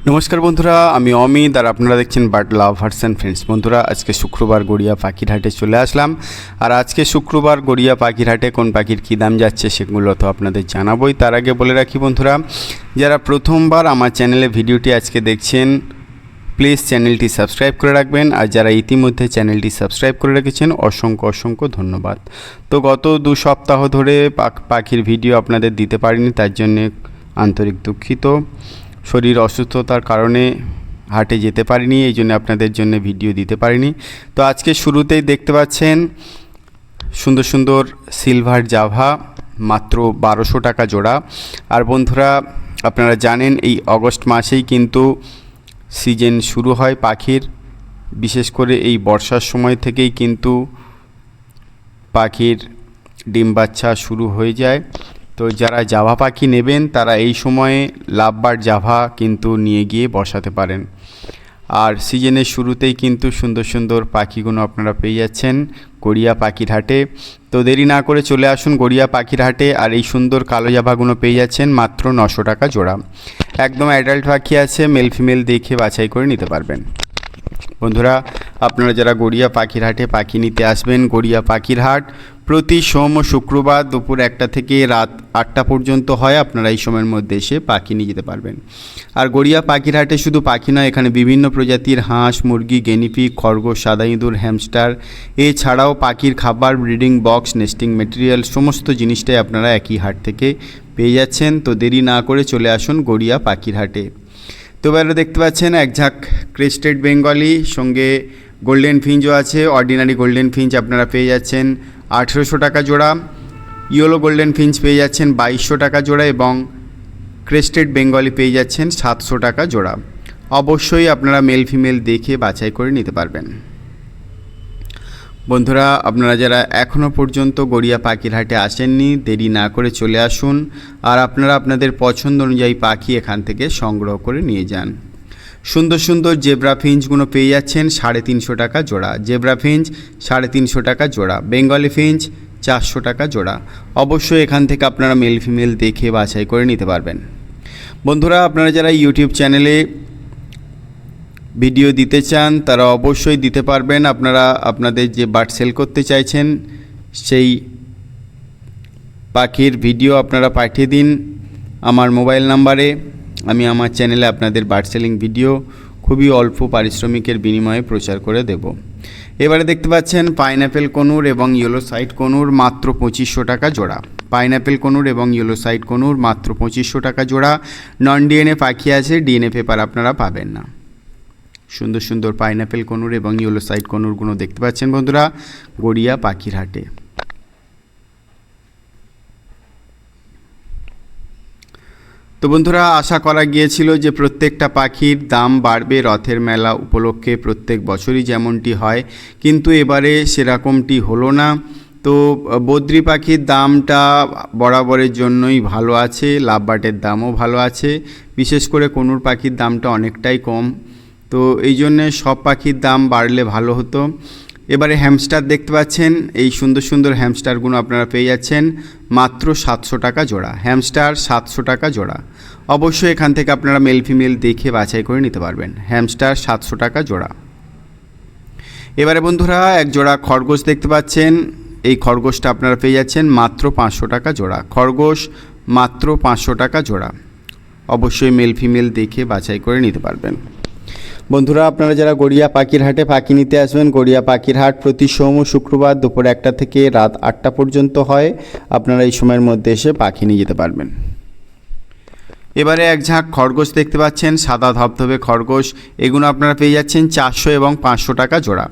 নমস্কার বন্ধুরা, আমি অমিত আর আপনারা দেখছেন বার্ড লাভার্স অ্যান্ড ফ্রেন্ডস। বন্ধুরা, আজকে শুক্রবার গড়িয়া পাখির হাটে চলে আসলাম। আর আজকে শুক্রবার গড়িয়া পাখির হাটে কোন পাখির কী দাম যাচ্ছে সেগুলো তো আপনাদের জানাবোই। তার আগে বলে রাখি বন্ধুরা, যারা প্রথমবার আমার চ্যানেলে ভিডিওটি আজকে দেখছেন প্লিজ চ্যানেলটি সাবস্ক্রাইব করে রাখবেন, আর যারা ইতিমধ্যে চ্যানেলটি সাবস্ক্রাইব করে রেখেছেন অসংখ্য ধন্যবাদ। তো গত 2 সপ্তাহ ধরে পাখির ভিডিও আপনাদের দিতে পারিনি, তার জন্যে আন্তরিক দুঃখিত। শরীর অসুস্থতার কারণে হাটে যেতে পারিনি, এই জন্য আপনাদের জন্য ভিডিও দিতে পারিনি। তো আজকে শুরুতেই দেখতে পাচ্ছেন সুন্দর সুন্দর সিলভার জাভা মাত্র 1200 টাকা জোড়া। আর বন্ধুরা, আপনারা জানেন এই অগস্ট মাসেই কিন্তু সিজন শুরু হয় পাখির, বিশেষ করে এই বর্ষার সময় থেকেই কিন্তু পাখির ডিম বাচ্চা শুরু হয়ে যায়। তো যারা জাভা পাখি নেবেন তারা এই সময়ে লাভবার্ড জাভা কিন্তু নিয়ে গিয়ে বসাতে পারেন। আর সিজনের শুরুতেই কিন্তু সুন্দর সুন্দর পাখিগুলো আপনারা পেয়ে যাচ্ছেন গড়িয়া পাখির হাটে। তো দেরি না করে চলে আসুন গড়িয়া পাখির হাটে। আর এই সুন্দর কালো জাভাগুলো পেয়ে যাচ্ছেন মাত্র 900 টাকা জোড়া। একদম অ্যাডাল্ট পাখি আছে, মেল ফিমেল দেখে বাছাই করে নিতে পারবেন। বন্ধুরা, আপনারা যারা গড়িয়া পাখির হাটে পাখি নিতে আসবেন, গড়িয়া পাখির হাট প্রতি সোম ও শুক্রবার দুপুর 1টা থেকে রাত 8টা পর্যন্ত হয়। আপনারা এই সময়ের মধ্যে এসে পাখি নিয়ে যেতে পারবেন। আর গড়িয়া পাখির হাটে শুধু পাখি নয়, এখানে বিভিন্ন প্রজাতির হাঁস, মুরগি, গেনিপিগ, খরগোশ, সাদা ইঁদুর, হ্যামস্টার, এছাড়াও পাখির খাবার, ব্রিডিং বক্স, নেস্টিং মেটেরিয়াল সমস্ত জিনিসটাই আপনারা একই হাট থেকে পেয়ে যাচ্ছেন। তো দেরি না করে চলে আসুন গড়িয়া পাখির হাটে। তো এবারে দেখতে পাচ্ছেন এক ঝাঁক ক্রেস্টেড বেঙ্গলি, সঙ্গে গোল্ডেন ফিঞ্চও আছে। অর্ডিনারি গোল্ডেন ফিঞ্চ আপনারা পেয়ে যাচ্ছেন 1800 টাকা জোড়া, ইয়েলো গোল্ডেন ফিঞ্চ পেয়ে যাচ্ছেন 2200 টাকা জোড়া, এবং ক্রেস্টেড বেঙ্গলি পেয়ে যাচ্ছেন 700 টাকা জোড়া। অবশ্যই আপনারা মেল ফিমেল দেখে বাছাই করে নিতে পারবেন। বন্ধুরা, আপনারা যারা এখনও পর্যন্ত গড়িয়া পাখির হাটে আসেননি, দেরি না করে চলে আসুন। আর আপনারা আপনাদের পছন্দ অনুযায়ী পাখি এখান থেকে সংগ্রহ করে নিয়ে যান। সুন্দর সুন্দর জেব্রা ফিঞ্চগুলো পেয়ে যাচ্ছেন 350 টাকা জোড়া। জেব্রা ফিঞ্চ 350 টাকা জোড়া, বেঙ্গলি ফিঞ্চ 400 টাকা জোড়া। অবশ্যই এখান থেকে আপনারা মেল ফিমেল দেখে বাছাই করে নিতে পারবেন। বন্ধুরা, আপনারা যারা ইউটিউব চ্যানেলে ভিডিও দিতে চান তারা অবশ্যই দিতে পারবেন। আপনারা আপনাদের যে বার্ড সেল করতে চাইছেন সেই পাখির ভিডিও আপনারা পাঠিয়ে দিন আমার মোবাইল নাম্বারে। আমি আমার চ্যানেলে আপনাদের বার্ড সেলিং ভিডিও খুবই অল্প পারিশ্রমিকের বিনিময়ে প্রচার করে দেব। এবারে দেখতে পাচ্ছেন পাইনঅ্যাপেল কনুর এবং ইয়েলো সাইড কনুর মাত্র 2500 টাকা জোড়া। পাইনঅ্যাপেল কনুর এবং ইয়েলো সাইড কনুর মাত্র 2500 টাকা জোড়া। নন ডিএনএ পাখি আছে, ডিএনএ পেপার আপনারা পাবেন না। সুন্দর সুন্দর পাইনঅ্যাপেল কনুর এবং ইয়েলো সাইড কনুরগুলো দেখতে পাচ্ছেন বন্ধুরা গড়িয়া পাখির হাটে। তো বন্ধুরা, আশা করা গিয়েছিল যে প্রত্যেকটা পাখির দাম বাড়বে রথের মেলা উপলক্ষে, প্রত্যেক বছরই যেমনটি হয়, কিন্তু এবারে সেরকমটি হলো না। তো বদ্রি পাখির দামটা বরাবরের জন্যই ভালো আছে, লাভবার্ডের দামও ভালো আছে, বিশেষ করে কনুর পাখির দামটা অনেকটাই কম। তো এই জন্যে সব পাখির দাম বাড়লে ভালো হতো। এবারে হ্যামস্টার দেখতে পাচ্ছেন, এই সুন্দর সুন্দর হ্যামস্টারগুলো আপনারা পেয়ে যাচ্ছেন মাত্র 700 টাকা জোড়া। হ্যামস্টার 700 টাকা জোড়া। অবশ্যই এখান থেকে আপনারা মেল ফিমেল দেখে বাছাই করে নিতে পারবেন। হ্যামস্টার 700 টাকা জোড়া। এবারে বন্ধুরা, এক জোড়া খরগোশ দেখতে পাচ্ছেন, এই খরগোশটা আপনারা পেয়ে যাচ্ছেন মাত্র 500 টাকা জোড়া। খরগোশ মাত্র 500 টাকা জোড়া। অবশ্যই মেল ফিমেল দেখে বাছাই করে নিতে পারবেন। বন্ধুরা, আপনারা যারা গড়িয়া পাখির হাটে পাখি নিতে আসবেন, গড়িয়া পাখির হাট প্রতি সোম ও শুক্রবার দুপুর 1টা থেকে রাত 8টা পর্যন্ত হয়। আপনারা এই সময়ের মধ্যে এসে পাখি নিয়ে যেতে পারবেন। এবারে এক ঝাঁক খরগোশ দেখতে পাচ্ছেন, সাদা ধবধবে খরগোশ। এগুলো আপনারা পেয়ে যাচ্ছেন 400 এবং 500 টাকা জোড়া।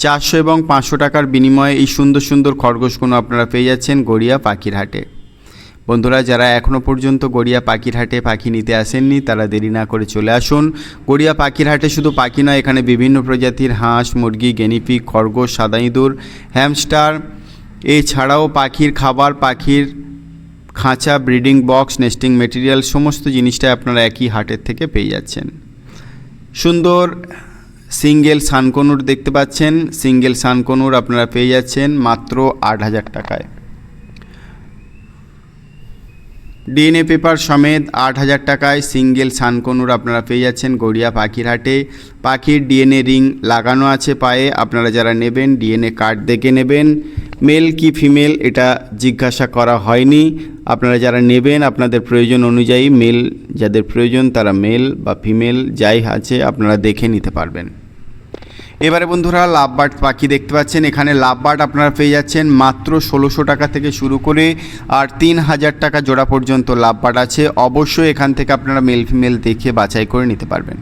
400 এবং 500 টাকার বিনিময়ে এই সুন্দর সুন্দর খরগোশগুলো আপনারা পেয়ে যাচ্ছেন গড়িয়া পাখির হাটে। বন্ধুরা, যারা এখনও পর্যন্ত গড়িয়া পাখির হাটে পাখি নিতে আসেননি তারা দেরি না করে চলে আসুন। গড়িয়া পাখির হাটে শুধু পাখি নয়, এখানে বিভিন্ন প্রজাতির হাঁস, মুরগি, গেনিপিগ, খরগোশ, সাদা ইঁদুর, হ্যামস্টার, এছাড়াও পাখির খাবার, পাখির খাঁচা, ব্রিডিং বক্স, নেস্টিং মেটেরিয়াল সমস্ত জিনিসটাই আপনারা একই হাটের থেকে পেয়ে যাচ্ছেন। সুন্দর সিঙ্গেল সানকনুর দেখতে পাচ্ছেন, সিঙ্গেল সানকনুর আপনারা পেয়ে যাচ্ছেন মাত্র 8000 টাকায়। ডিএনএ পেপার সমেত 8,000 টাকায় সিঙ্গেল সানকনুর আপনারা পেয়ে যাচ্ছেন গড়িয়া পাখির হাটে। পাখির ডিএনএ রিং লাগানো আছে পায়ে। আপনারা যারা নেবেন ডিএনএ কার্ড দেখে নেবেন। মেল কি ফিমেল এটা জিজ্ঞাসা করা হয়নি। আপনারা যারা নেবেন আপনাদের প্রয়োজন অনুযায়ী মেল যাদের প্রয়োজন তারা মেল বা ফিমেল যাই আছে আপনারা দেখে নিতে পারবেন। এবারে বন্ধুরা লাভবার্ড পাখি দেখতে পাচ্ছেন। এখানে লাভবার্ড আপনারা পেয়ে যাচ্ছেন মাত্র 1600 টাকা থেকে শুরু করে আর 3000 টাকা জোড়া পর্যন্ত লাভবার্ড আছে। অবশ্যই এখান থেকে আপনারা মেল ফিমেল দেখে বাছাই করে নিতে পারবেন।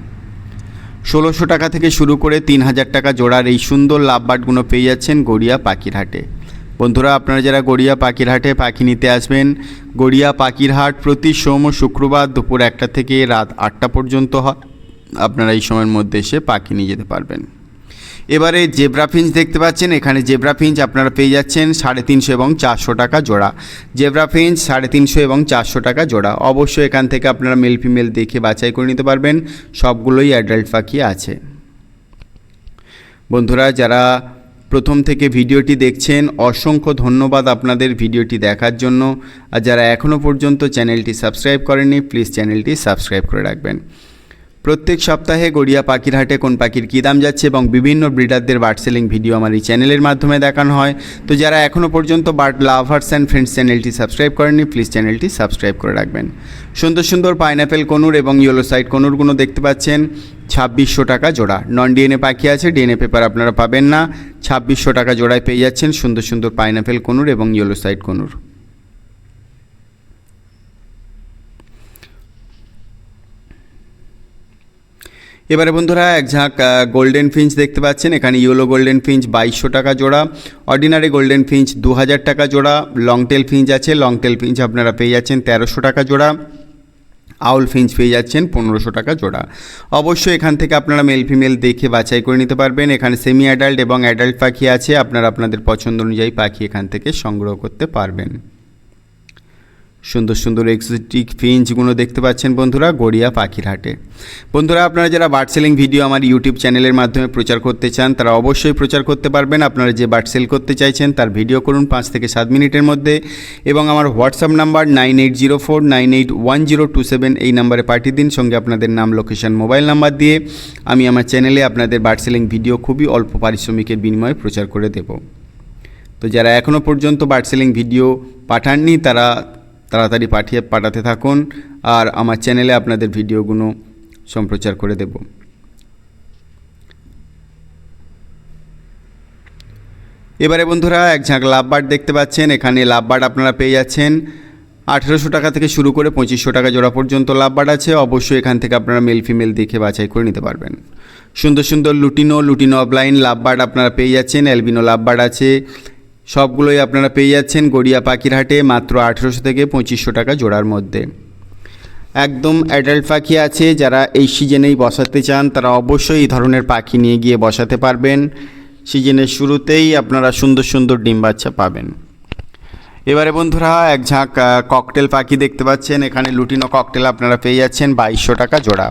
1600 টাকা থেকে শুরু করে 3000 টাকা জোড়ার এই সুন্দর লাভবার্ডগুলো পেয়ে যাচ্ছেন গড়িয়া পাখির হাটে। বন্ধুরা আপনারা যারা গড়িয়া পাখির হাটে পাখি নিতে আসবেন, গড়িয়া পাখির হাট প্রতি সোম ও শুক্রবার দুপুর 1টা থেকে রাত 8টা পর্যন্ত হয়। আপনারা এই সময়ের মধ্যে এসে পাখি নিয়ে যেতে পারবেন। এবারে জেব্রা ফিঞ্চ দেখতে পাচ্ছেন। এখানে জেব্রা ফিঞ্চ আপনারা পেয়ে যাচ্ছেন 350 এবং 400 টাকা জোড়া। জেব্রা ফিঞ্চ 350 এবং 400 টাকা জোড়া। অবশ্যই এখান থেকে আপনারা মেল ফিমেল দেখে বাছাই করে নিতে পারবেন। সবগুলোই অ্যাডাল্ট পাখি আছে। বন্ধুরা যারা প্রথম থেকে ভিডিওটি দেখছেন অসংখ্য ধন্যবাদ আপনাদের ভিডিওটি দেখার জন্য। আর যারা এখনও পর্যন্ত চ্যানেলটি সাবস্ক্রাইব করেননি প্লিজ চ্যানেলটি সাবস্ক্রাইব করে রাখবেন। প্রত্যেক সপ্তাহে গড়িয়া পাখির হাটে কোন পাখির কী দাম যাচ্ছে এবং বিভিন্ন ব্রিডারদের বার্ড সেলিং ভিডিও আমার এই চ্যানেলের মাধ্যমে দেখানো হয়। তো যারা এখনও পর্যন্ত বার্ড লাভার্স অ্যান্ড ফ্রেন্ডস চ্যানেলটি সাবস্ক্রাইব করেননি প্লিজ চ্যানেলটি সাবস্ক্রাইব করে রাখবেন। সুন্দর সুন্দর পাইনঅ্যাপেল কনুর এবং ইয়েলো সাইড কনুরগুলো দেখতে পাচ্ছেন 2600 টাকা জোড়া। নন ডিএনএ পাখি আছে, ডিএনএ পেপার আপনারা পাবেন না। 2600 টাকা জোড়ায় পেয়ে যাচ্ছেন সুন্দর সুন্দর পাইনঅ্যাপেল কনুর এবং ইয়েলো সাইড কনুর। এবারে বন্ধুরা এক ঝাঁক গোল্ডেন ফিঞ্চ দেখতে পাচ্ছেন। এখানে ইয়েলো গোল্ডেন ফিঞ্চ 2200 টাকা জোড়া। অর্ডিনারি গোল্ডেন ফিঞ্চ 2000 টাকা জোড়া। লং টেল ফিঞ্চ আছে, লং টেল ফিঞ্চ আপনারা পেয়ে যাচ্ছেন 1300 টাকা জোড়া। আউল ফিঞ্চ পেয়ে যাচ্ছেন 1500 টাকা জোড়া। অবশ্যই এখান থেকে আপনারা মেল ফিমেল দেখে বাছাই করে নিতে পারবেন। এখানে সেমি অ্যাডাল্ট এবং অ্যাডাল্ট পাখি আছে। আপনারা আপনাদের পছন্দ অনুযায়ী পাখি এখান থেকে সংগ্রহ করতে পারবেন। সুন্দর সুন্দর এক্সোটিক ফিঞ্চগুলো দেখতে পাচ্ছেন বন্ধুরা গড়িয়া পাখির হাটে। বন্ধুরা আপনারা যারা বার্ড সেলিং ভিডিও আমার ইউটিউব চ্যানেলের মাধ্যমে প্রচার করতে চান তারা অবশ্যই প্রচার করতে পারবেন। আপনারা যে বার্ড সেল করতে চাইছেন তার ভিডিও করুন 5 থেকে 7 মিনিটের মধ্যে এবং আমার হোয়াটসঅ্যাপ নাম্বার 9804981027 এই নাম্বারে পাঠিয়ে দিন। সঙ্গে আপনাদের নাম, লোকেশন, মোবাইল নাম্বার দিয়ে আমি আমার চ্যানেলে আপনাদের বার্ড সেলিং ভিডিও খুবই অল্প পারিশ্রমিকের বিনিময়ে প্রচার করে দেব। তো যারা এখনও পর্যন্ত বার্ড সেলিং ভিডিও পাঠাননি তারা তাড়াতাড়ি পাঠাতে থাকুন আর আমার চ্যানেলে আপনাদের ভিডিওগুলো সম্প্রচার করে দেব। এবারে বন্ধুরা এক ঝাঁক লাভবার্ড দেখতে পাচ্ছেন। এখানে লাভবার্ড আপনারা পেয়ে যাচ্ছেন 1800 টাকা থেকে শুরু করে 2500 টাকা জোড়া পর্যন্ত লাভবার্ড আছে। অবশ্যই এখান থেকে আপনারা মেল ফিমেল দেখে বাছাই করে নিতে পারবেন। সুন্দর সুন্দর লুটিনো অফলাইন লাভবার্ড আপনারা পেয়ে যাচ্ছেন। অ্যালবিনো লাভবার্ড আছে। সবগুলোই আপনারা পেয়ে যাচ্ছেন গড়িয়া পাখির হাটে মাত্র 1800 থেকে 2500 টাকা জোড়ার মধ্যে। একদম অ্যাডাল্ট পাখি আছে। যারা এই সিজনেই বসাতে চান তারা অবশ্যই এই ধরনের পাখি নিয়ে গিয়ে বসাতে পারবেন। সিজনের শুরুতেই আপনারা সুন্দর সুন্দর ডিম বাচ্চা পাবেন। এবারে বন্ধুরা এক ঝাঁক ককটেল পাখি দেখতে পাচ্ছেন। এখানে লুটিনো ককটেল আপনারা পেয়ে যাচ্ছেন 2200 টাকা জোড়া।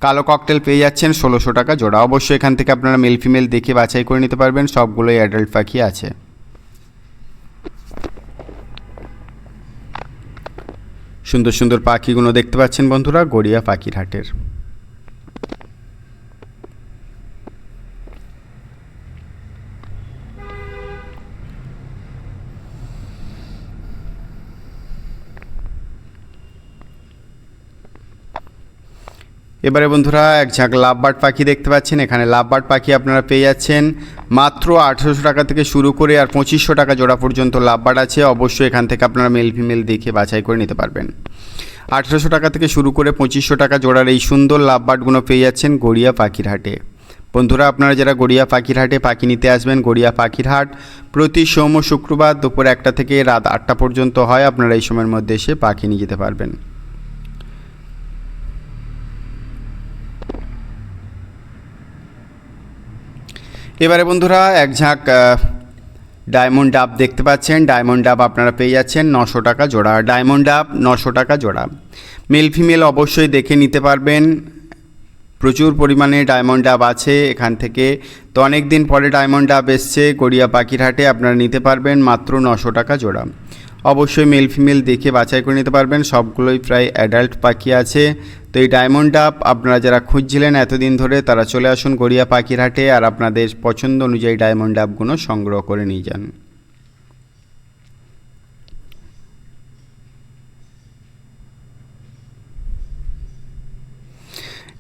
কালো ককটেল পেয়ে যাচ্ছেন 1600 টাকা জোড়া। অবশ্যই এখান থেকে আপনারা মেল ফিমেল দেখে বাছাই করে নিতে পারবেন। সবগুলোই অ্যাডাল্ট পাখি আছে। সুন্দর সুন্দর পাখিগুলো দেখতে পাচ্ছেন বন্ধুরা গড়িয়া পাখির হাটের। এবারে বন্ধুরা এক ঝাঁক লাভবার্ড পাখি দেখতে পাচ্ছেন। এখানে লাভবার্ড পাখি আপনারা পেয়ে যাচ্ছেন মাত্র 1800 টাকা থেকে শুরু করে আর 2500 টাকা জোড়া পর্যন্ত লাভবার্ড আছে। অবশ্যই এখান থেকে আপনারা মেল ফিমেল দেখে বাছাই করে নিতে পারবেন। 1800 টাকা থেকে শুরু করে 2500 টাকা জোড়ার এই সুন্দর লাভবার্ডগুলো পেয়ে যাচ্ছেন গড়িয়া পাখির হাটে। বন্ধুরা আপনারা যারা গড়িয়া পাখির হাটে পাখি নিতে আসবেন, গড়িয়া পাখির হাট প্রতি সোম ও শুক্রবার দুপুর 1টা থেকে রাত 8টা পর্যন্ত হয়। আপনারা এই সময়ের মধ্যে এসে পাখি নিয়ে যেতে পারবেন। এবারে বন্ধুরা এক ঝাঁক ডায়মন্ড ডাব দেখতে পাচ্ছেন। ডায়মন্ড ডাব আপনারা পেয়ে যাচ্ছেন 900 টাকা জোড়া। ডায়মন্ড ডাব 900 টাকা জোড়া। মেল ফিমেল অবশ্যই দেখে নিতে পারবেন। প্রচুর পরিমাণে ডায়মন্ড ডাব আছে এখান থেকে। তো অনেক দিন পরে ডায়মন্ড ডাব এসছে গড়িয়া পাখির হাটে, আপনারা নিতে পারবেন মাত্র 900 টাকা জোড়া। অবশ্যই মেল ফিমেল দেখে বাছাই করে নিতে পারবেন, সবগুলোই প্রায় অ্যাডাল্ট পাখি আছে। তো এই ডায়মন্ড ডাব আপনারা যারা খুঁজছিলেন এতদিন ধরে তারা চলে আসুন গড়িয়া পাখির হাটে, আর আপনাদের পছন্দ অনুযায়ী ডায়মন্ড ডাবগুলো সংগ্রহ করে নিয়ে যান।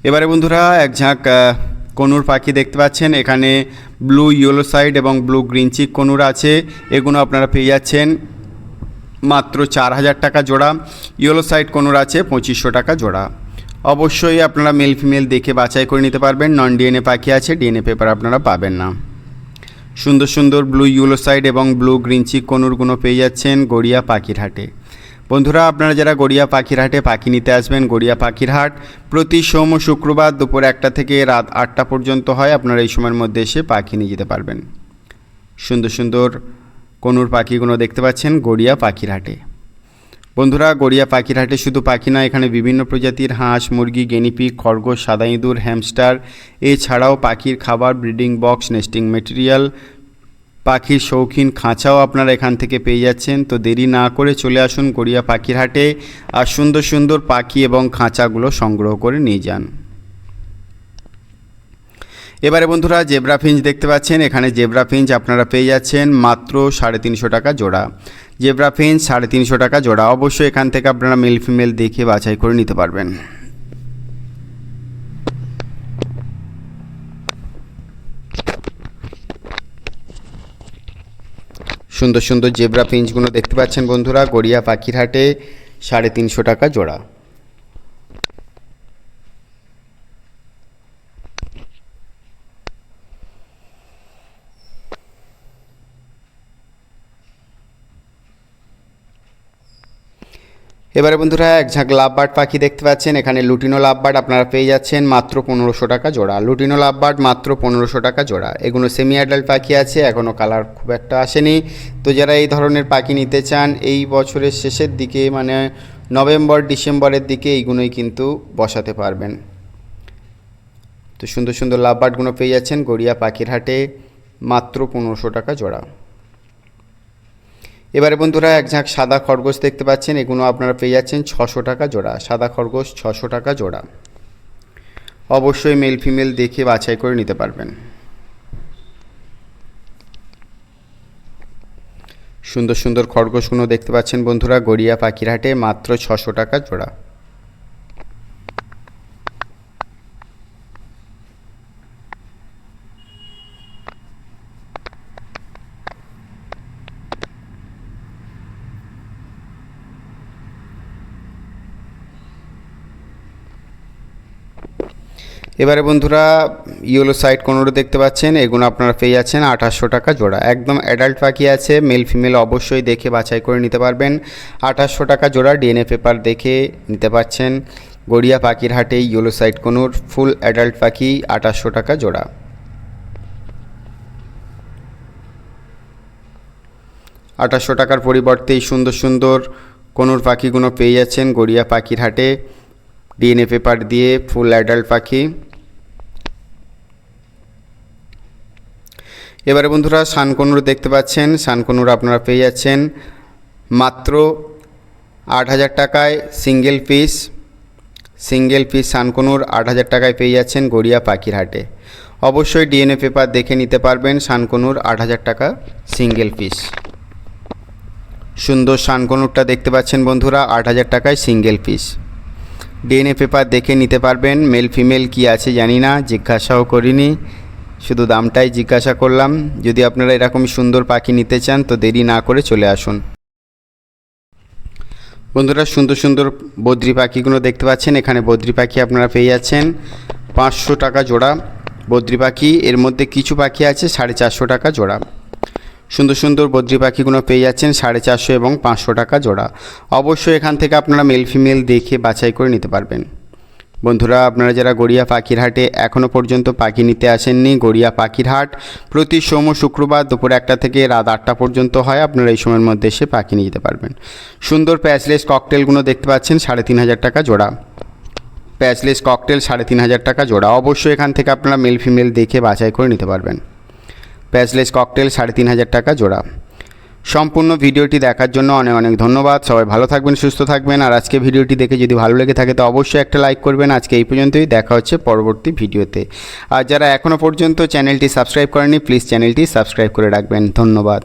এবারে বন্ধুরা এক ঝাঁক কনুর পাখি দেখতে পাচ্ছেন, এখানে ব্লু ইয়েলো সাইড এবং ব্লু গ্রিন চিক কনুর আছে। এগুলো আপনারা পেয়ে যাচ্ছেন মাত্র 4000 টাকা জোড়া। ইয়েলো সাইড কনুর আছে 2500 টাকা জোড়া। অবশ্যই আপনারা মেল ফিমেল দেখে বাছাই করে নিতে পারবেন, নন ডিএনএ পাখি আছে, ডিএনএ পেপার আপনারা পাবেন না। সুন্দর সুন্দর ব্লু ইয়েলো সাইড এবং ব্লু গ্রিন চিক কনুরগুলো পেয়ে যাচ্ছেন গড়িয়া পাখির হাটে। বন্ধুরা আপনারা যারা গড়িয়া পাখির হাটে পাখি নিতে আসবেন, গড়িয়া পাখির হাট প্রতি সোম ও শুক্রবার দুপুর 1টা থেকে রাত 8টা পর্যন্ত হয়। আপনারা এই সময়ের মধ্যে এসে পাখি নিয়ে যেতে পারবেন। সুন্দর সুন্দর কনুর পাখিগুলো দেখতে পাচ্ছেন গড়িয়া পাখির হাটে। বন্ধুরা গড়িয়া পাখির হাটে শুধু পাখি নয়, এখানে বিভিন্ন প্রজাতির হাঁস, মুরগি, গিনিপিগ, খরগোশ, সাদা ইঁদুর, হ্যামস্টার, এছাড়াও পাখির খাবার, ব্রিডিং বক্স, নেস্টিং মেটেরিয়াল, পাখির শৌখিন খাঁচাও আপনারা এখান থেকে পেয়ে যাচ্ছেন। তো দেরি না করে চলে আসুন গড়িয়া পাখির হাটে, আর সুন্দর সুন্দর পাখি এবং খাঁচাগুলো সংগ্রহ করে নিয়ে যান। এবারে বন্ধুরা জেব্রা ফিঞ্চ দেখতে পাচ্ছেন, এখানে জেব্রা ফিঞ্চ আপনারা পেয়ে যাচ্ছেন মাত্র 350 টাকা জোড়া। জেব্রা ফিঞ্চ 350 টাকা জোড়া। অবশ্যই এখান থেকে আপনারা মেল ফিমেল দেখে বাছাই করে নিতে পারবেন। সুন্দর সুন্দর জেব্রা ফিঞ্চগুলো দেখতে পাচ্ছেন বন্ধুরা গড়িয়া পাখির হাটে 350 টাকা জোড়া। এবারে বন্ধুরা এক ঝাঁক লাভবার্ড পাখি দেখতে পাচ্ছেন, এখানে লুটিনো লাভবার্ড আপনারা পেয়ে যাচ্ছেন মাত্র 1500 টাকা জোড়া। লুটিনো লাভবার্ড মাত্র 1500 টাকা জোড়া। এগুলো সেমি অ্যাডাল্ট পাখি আছে, এখনও কালার খুব একটা আসেনি। তো যারা এই ধরনের পাখি নিতে চান এই বছরের শেষের দিকে, মানে নভেম্বর ডিসেম্বরের দিকে এইগুলোই কিন্তু বসাতে পারবেন। তো সুন্দর সুন্দর লাভবার্ডগুলো পেয়ে যাচ্ছেন গড়িয়া পাখির হাটে মাত্র 1500 টাকা জোড়া। এবারে বন্ধুরা এক ঝাঁক সাদা খরগোশ দেখতে পাচ্ছেন, এগুলো আপনারা পেয়ে যাচ্ছেন 600 টাকা জোড়া। সাদা খরগোশ 600 টাকা জোড়া। অবশ্যই মেল ফিমেল দেখে বাছাই করে নিতে পারবেন। সুন্দর সুন্দর খরগোশগুলো দেখতে পাচ্ছেন বন্ধুরা গড়িয়া পাখির হাটে মাত্র 600 টাকা জোড়া। এবারে বন্ধুরা ইয়েলো সাইড কোনোটা দেখতে পাচ্ছেন, এগুলো আপনারা পেয়ে যাচ্ছেন 2800 টাকা জোড়া। একদম অ্যাডাল্ট পাখি আছে, মেল ফিমেল অবশ্যই দেখে বাছাই করে নিতে পারবেন। 2800 টাকা জোড়া। ডিএনএ পেপার দেখে নিতে পারছেন গড়িয়া পাখির হাটে ইয়েলো সাইড কোনোর ফুল অ্যাডাল্ট পাখি 2800 টাকা জোড়া। আঠাশশো টাকার পরিবর্তে এই সুন্দর সুন্দর কোনোর পাখিগুলো পেয়ে যাচ্ছেন গড়িয়া পাখির হাটে ডিএনএ পেপার দিয়ে ফুল অ্যাডাল্ট পাখি। এবারে বন্ধুরা শানকনুর দেখতে পাচ্ছেন, শানকনুর আপনারা পেয়ে যাচ্ছেন মাত্র 8000 টাকায় সিঙ্গেল পিস। শানকনুর 8000 টাকায় পেয়ে যাচ্ছেন গড়িয়া পাখির হাটে। অবশ্যই ডিএনএ পেপার দেখে নিতে পারবেন। শানকনুর 8000 টাকা সিঙ্গেল পিস। সুন্দর শানকনুরটা দেখতে পাচ্ছেন বন্ধুরা 8000 টাকায় সিঙ্গেল পিস। ডিএনএ পেপার দেখে নিতে পারবেন। মেল ফিমেল কি আছে জানি না, জিজ্ঞাসাও করিনি, শুধু দামটাই জিজ্ঞাসা করলাম। যদি আপনারা এরকম সুন্দর পাখি নিতে চান তো দেরি না করে চলে আসুন। বন্ধুরা সুন্দর সুন্দর বদ্রি পাখিগুলো দেখতে পাচ্ছেন, এখানে বদ্রি পাখি আপনারা পেয়ে যাচ্ছেন 500 টাকা জোড়া। বদ্রি পাখি এর মধ্যে কিছু পাখি আছে 450 টাকা জোড়া। সুন্দর সুন্দর বদ্রি পাখিগুলো পেয়ে যাচ্ছেন 450 এবং 500 টাকা জোড়া। অবশ্যই এখান থেকে আপনারা মেল ফিমেল দেখে বাছাই করে নিতে পারবেন। বন্ধুরা আপনারা যারা গড়িয়া পাখির হাটে এখনও পর্যন্ত পাখি নিতে আসেননি, গড়িয়া পাখির হাট প্রতি সোম ও শুক্রবার দুপুর 1টা থেকে রাত 8টা পর্যন্ত হয়। আপনারা এই সময়ের মধ্যে এসে পাখি নিয়ে যেতে পারবেন। সুন্দর প্যাচলেস ককটেলগুলো দেখতে পাচ্ছেন 3500 টাকা জোড়া। প্যাচলেস ককটেল 3500 টাকা জোড়া। অবশ্যই এখান থেকে আপনারা মেল ফিমেল দেখে বাছাই করে নিতে পারবেন। প্যাচলেস ককটেল 3500 টাকা জোড়া। সম্পূর্ণ ভিডিওটি দেখার জন্য অনেক অনেক ধন্যবাদ। সবাই ভালো থাকবেন, সুস্থ থাকবেন। আর আজকে ভিডিওটি দেখে যদি ভালো লেগে থাকে তো অবশ্যই একটা লাইক করবেন। আজকে এই পর্যন্তই, দেখা হচ্ছে পরবর্তী ভিডিওতে। আর যারা এখনও পর্যন্ত চ্যানেলটি সাবস্ক্রাইব করেনি প্লিজ চ্যানেলটি সাবস্ক্রাইব করে রাখবেন। ধন্যবাদ।